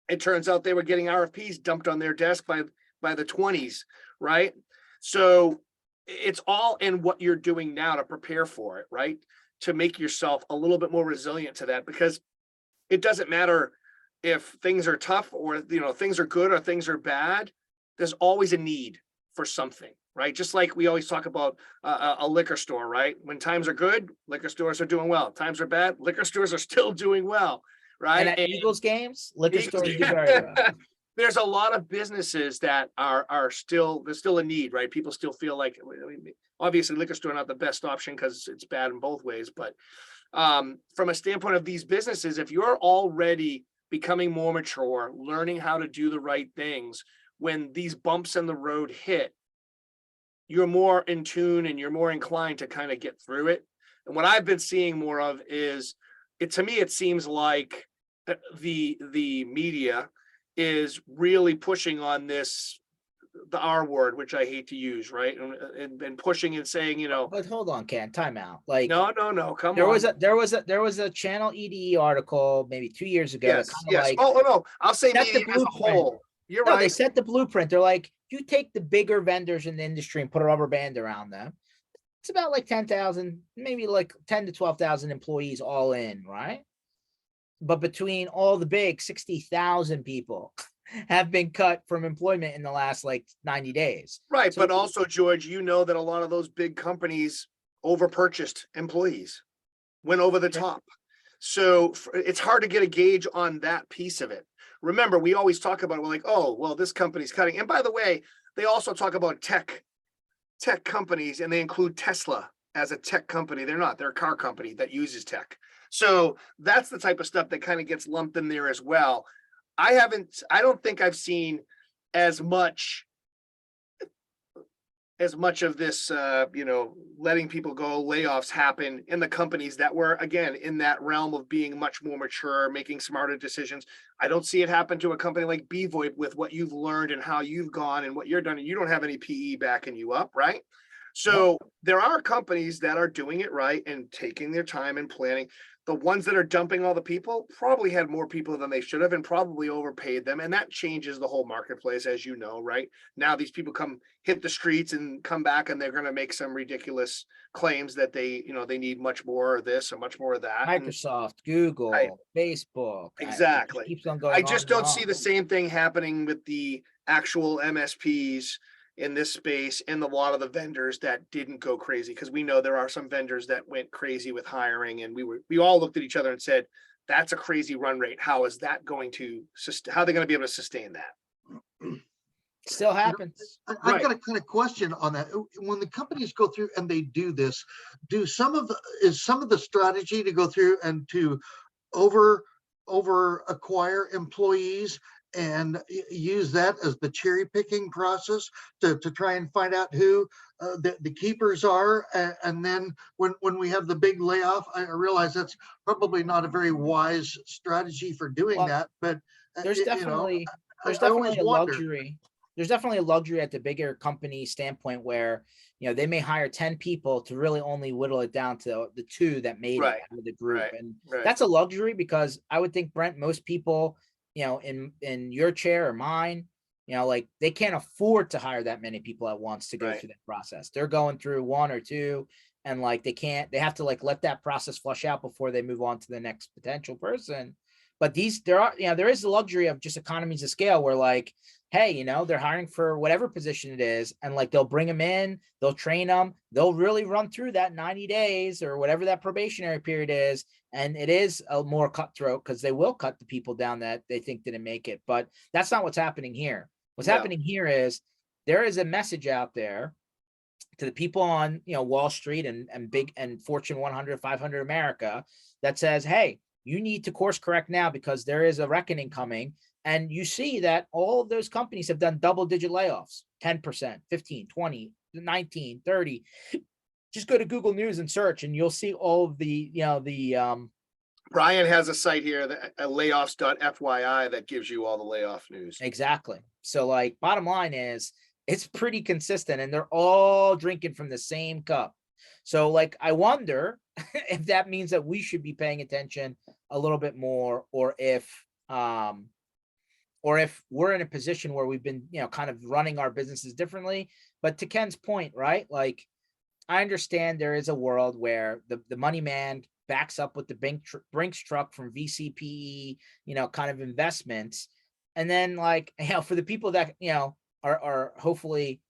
it turns out they were getting RFPs dumped on their desk by the 20s, right? So it's all in what you're doing now to prepare for it, right? To make yourself a little bit more resilient to that, because it doesn't matter if things are tough or, things are good or things are bad. There's always a need for something, right? Just like we always talk about a liquor store, right? When times are good, liquor stores are doing well. Times are bad, liquor stores are still doing well, right? And at Eagles games, liquor stores do very well. There's a lot of businesses that are still, there's still a need, right? People still feel like, obviously liquor store not the best option because it's bad in both ways, but from a standpoint of these businesses, if you're already becoming more mature, learning how to do the right things, when these bumps in the road hit, you're more in tune and you're more inclined to kind of get through it. And what I've been seeing more of is, to me, it seems like the media is really pushing on this, the R word, which I hate to use, right? And pushing and saying, But hold on, Ken, time out. Like, no, come there on. There was a Channel EDE article maybe 2 years ago. Yes, that kind of yes. like Oh, no, I'll say set the media as a blueprint. whole. You're No, right. they set the blueprint. They're like, you take the bigger vendors in the industry and put a rubber band around them. It's about like 10,000, maybe like 10 to 12,000 employees all in, right? But between all the big 60,000 people have been cut from employment in the last like 90 days. Right. So, but also, George, that a lot of those big companies over-purchased employees, went over the top. So it's hard to get a gauge on that piece of it. Remember, we always talk about, we're like, oh, well, this company's cutting. And by the way, they also talk about tech companies, and they include Tesla as a tech company. They're not, they're a car company that uses tech. So that's the type of stuff that kind of gets lumped in there as well. I don't think I've seen as much of this, letting people go, layoffs happen in the companies that were, again, in that realm of being much more mature, making smarter decisions. I don't see it happen to a company like BVoIP with what you've learned and how you've gone and what you're done. And you don't have any PE backing you up, right? So there are companies that are doing it right and taking their time and planning. The ones that are dumping all the people probably had more people than they should have and probably overpaid them. And that changes the whole marketplace, as you know, right? Now these people hit the streets and come back, and they're going to make some ridiculous claims that they need much more of this or much more of that. Microsoft, Google, Facebook. Exactly. It keeps on going I on just and don't on. see the same thing happening with the actual MSPs in this space and a lot of the vendors that didn't go crazy, because we know there are some vendors that went crazy with hiring, and we all looked at each other and said, that's a crazy run rate. How is that how are they going to be able to sustain that? Still happens. I've got a kind of question on that. When the companies go through and they do this, is some of the strategy to go through and to over acquire employees and use that as the cherry picking process to try and find out who the keepers are, and then when we have the big layoff, I realize that's probably not a very wise strategy for doing that, but there's You know, definitely there's I always definitely a wonder. luxury. There's definitely a luxury at the bigger company standpoint where, they may hire 10 people to really only whittle it down to the two that made it Right, out of the group. right, And right. that's a luxury because I would think, Brent, most people, in your chair or mine, like they can't afford to hire that many people at once to go Right. through that process. They're going through one or two, and like they have to like let that process flush out before they move on to the next potential person. But there is the luxury of just economies of scale where like, hey, they're hiring for whatever position it is, and like they'll bring them in, they'll train them, they'll really run through that 90 days or whatever that probationary period is. And it is a more cutthroat because they will cut the people down that they think didn't make it. But that's not what's happening here. What's No. happening here is there is a message out there to the people on Wall Street and big and Fortune 100, 500 America that says, hey, you need to course correct now because there is a reckoning coming. And you see that all of those companies have done double-digit layoffs, 10%, 15, 20, 19, 30. Just go to Google News and search, and you'll see all of the Brian has a site here, layoffs.fyi, that gives you all the layoff news. exactly. So like, bottom line is it's pretty consistent, and they're all drinking from the same cup. So like, I wonder if that means that we should be paying attention a little bit more, or if we're in a position where we've been, kind of running our businesses differently. But to Ken's point, right? Like, I understand there is a world where the money man backs up with the Brinks truck from VCPE, kind of investments. And then like, for the people that, are hopefully,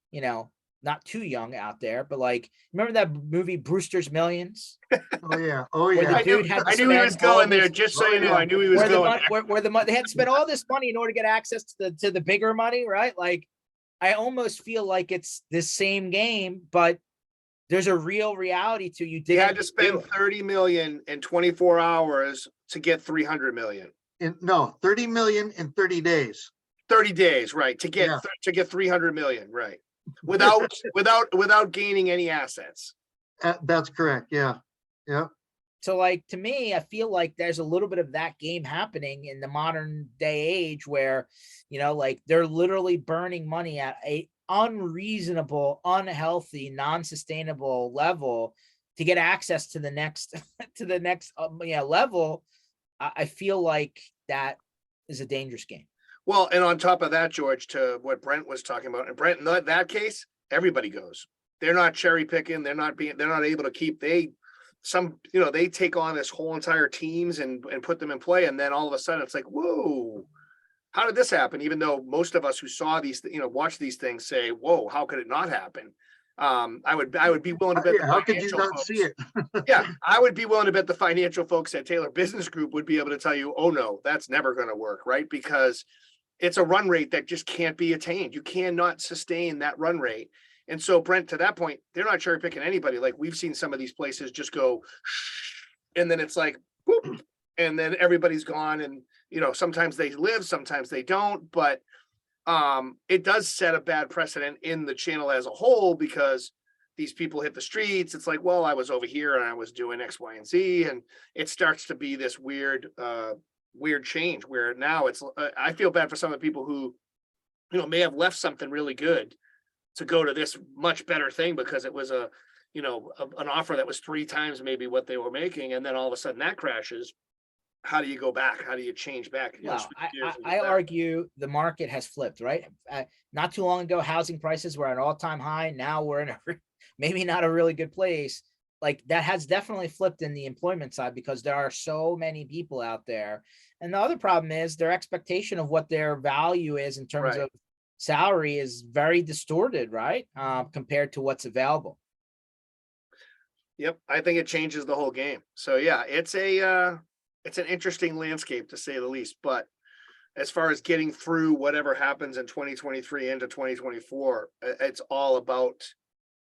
not too young out there, but like, remember that movie Brewster's Millions? Oh, yeah. Oh, Where the yeah. dude had to I knew he was spend all going there, this- just so Oh, you know, yeah. I knew he was where the going money, where the money, they had to spend all this money in order to get access to the bigger money, right? Like, I almost feel like it's this same game, but there's a real reality to you. He had Didn't to do spend it. 30 million in 24 hours to get 300 million. No, 30 million in 30 days. 30 days, right, to get Yeah. 300 million, right. Without gaining any assets. That's correct. Yeah. Yeah. So like, to me, I feel like there's a little bit of that game happening in the modern day age where, like they're literally burning money at a unreasonable, unhealthy, non-sustainable level to get access to the next level. I feel like that is a dangerous game. Well, and on top of that, George, to what Brent was talking about, and Brent, in that case, everybody goes. They're not cherry picking. They're not able to keep, they take on this whole entire teams and put them in play. And then all of a sudden it's like, whoa, how did this happen? Even though most of us who saw these, watch these things say, whoa, how could it not happen? I would be willing to bet. Yeah, how could you not see it? Yeah, I would be willing to bet the financial folks at Taylor Business Group would be able to tell you, oh no, that's never going to work, right? Because it's a run rate that just can't be attained. You cannot sustain that run rate. And so, Brent, to that point, they're not cherry picking anybody. Like, we've seen some of these places just go, and then it's like, whoop, and then everybody's gone. And, sometimes they live, sometimes they don't. But it does set a bad precedent in the channel as a whole, because these people hit the streets. It's like, well, I was over here and I was doing X, Y, and Z. And it starts to be this weird change where now it's, I feel bad for some of the people who, may have left something really good to go to this much better thing because it was an offer that was 3 times maybe what they were making. And then all of a sudden that crashes. How do you go back? How do you change back? Well, I argue the market has flipped, right? Not too long ago, housing prices were at an all-time high. Now we're in a maybe not a really good place. Like, that has definitely flipped in the employment side because there are so many people out there. And the other problem is their expectation of what their value is in terms of salary is very distorted, right? Compared to what's available. Yep. I think it changes the whole game. So yeah, it's an interesting landscape to say the least, but as far as getting through whatever happens in 2023 into 2024, it's all about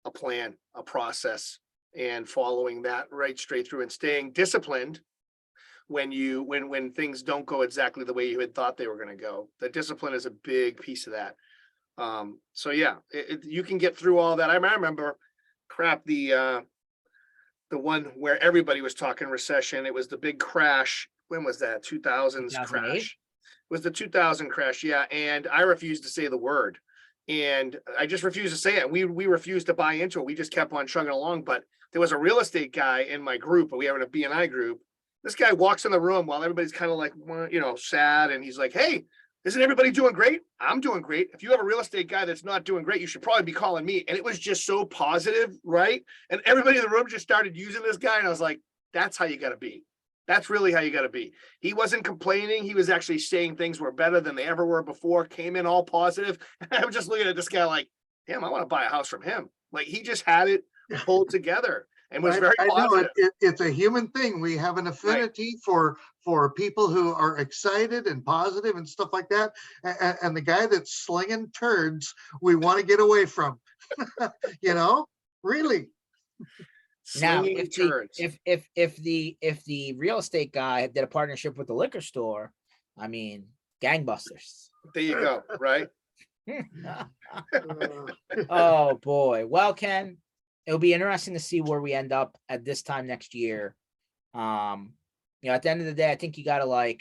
a plan, a process, and following that right straight through and staying disciplined when things don't go exactly the way you had thought they were going to go. The discipline is a big piece of that. So yeah, you can get through all that. I remember the one where everybody was talking recession. It was the big crash. When was that? 2000s 2008? crash. was the 2000 crash. Yeah. And I refused to say the word. And I just refused to say it. We refused to buy into it. We just kept on chugging along. But there was a real estate guy in my group, we have a BNI group. This guy walks in the room while everybody's kind of like, sad. And he's like, hey, isn't everybody doing great? I'm doing great. If you have a real estate guy that's not doing great, you should probably be calling me. And it was just so positive, right? And everybody in the room just started using this guy. And I was like, that's how you got to be. That's really how you got to be. He wasn't complaining. He was actually saying things were better than they ever were before, came in all positive. I was just looking at this guy like, damn, I want to buy a house from him. Like he just had it pulled together and was very positive. Know it's a human thing. We have an affinity for people who are excited and positive and stuff like that. And the guy that's slinging turds, we want to get away from, really. Now, Slinging turds. if the real estate guy did a partnership with the liquor store, I mean, gangbusters. There you go, right? Oh boy. Well, Ken, it'll be interesting to see where we end up at this time next year. At the end of the day, I think you got to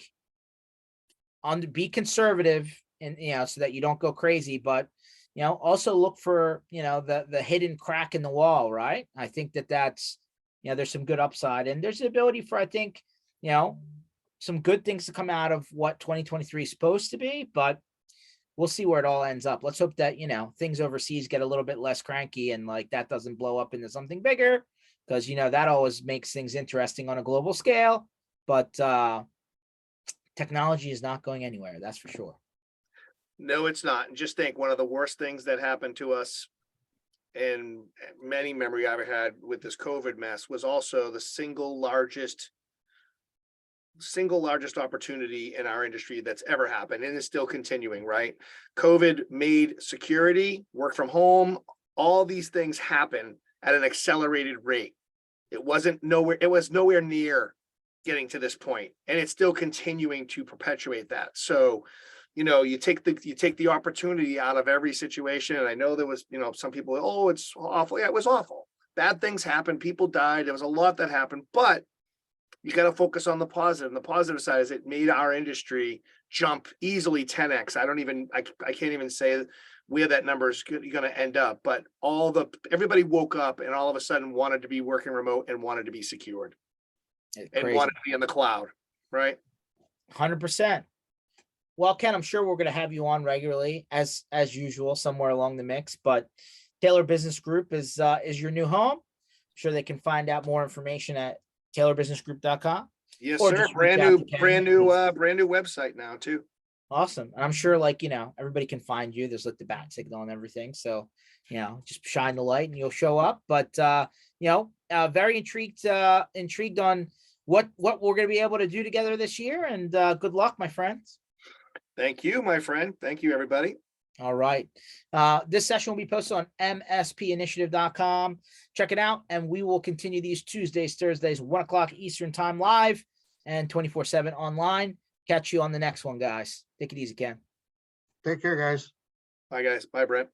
be conservative and, so that you don't go crazy, but also look for, the hidden crack in the wall, right? I think that's, there's some good upside and there's the ability for, I think, some good things to come out of what 2023 is supposed to be, but we'll see where it all ends up. Let's hope that, things overseas get a little bit less cranky and like that doesn't blow up into something bigger because, that always makes things interesting on a global scale, but technology is not going anywhere. That's for sure. No, it's not. And just think one of the worst things that happened to us in many memory I've ever had with this COVID mess was also the single largest opportunity in our industry that's ever happened and is still continuing, right? COVID made security, work from home, all these things happen at an accelerated rate. It was nowhere near getting to this point, and it's still continuing to perpetuate that. So you take the opportunity out of every situation. And I know there was, some people, oh, it's awful. Yeah, it was awful. Bad things happened. People died. There was a lot that happened, but you got to focus on the positive. And the positive side is it made our industry jump easily 10x. I can't even say where that number is going to end up, but everybody woke up and all of a sudden wanted to be working remote and wanted to be secured and wanted to be in the cloud, right? 100%. Well, Ken, I'm sure we're going to have you on regularly as usual, somewhere along the mix, but Taylor Business Group is your new home. I'm sure they can find out more information at taylorbusinessgroup.com. Yes, sir. Brand new website now too. Awesome. And I'm sure everybody can find you. There's the bat signal and everything. So, just shine the light and you'll show up. But, very intrigued on what we're going to be able to do together this year. And good luck, my friends. Thank you, my friend. Thank you, everybody. All right. This session will be posted on mspinitiative.com. Check it out. And we will continue these Tuesdays, Thursdays, 1 o'clock Eastern time live and 24/7 online. Catch you on the next one, guys. Take it easy, Ken. Take care, guys. Bye, guys. Bye, Brent.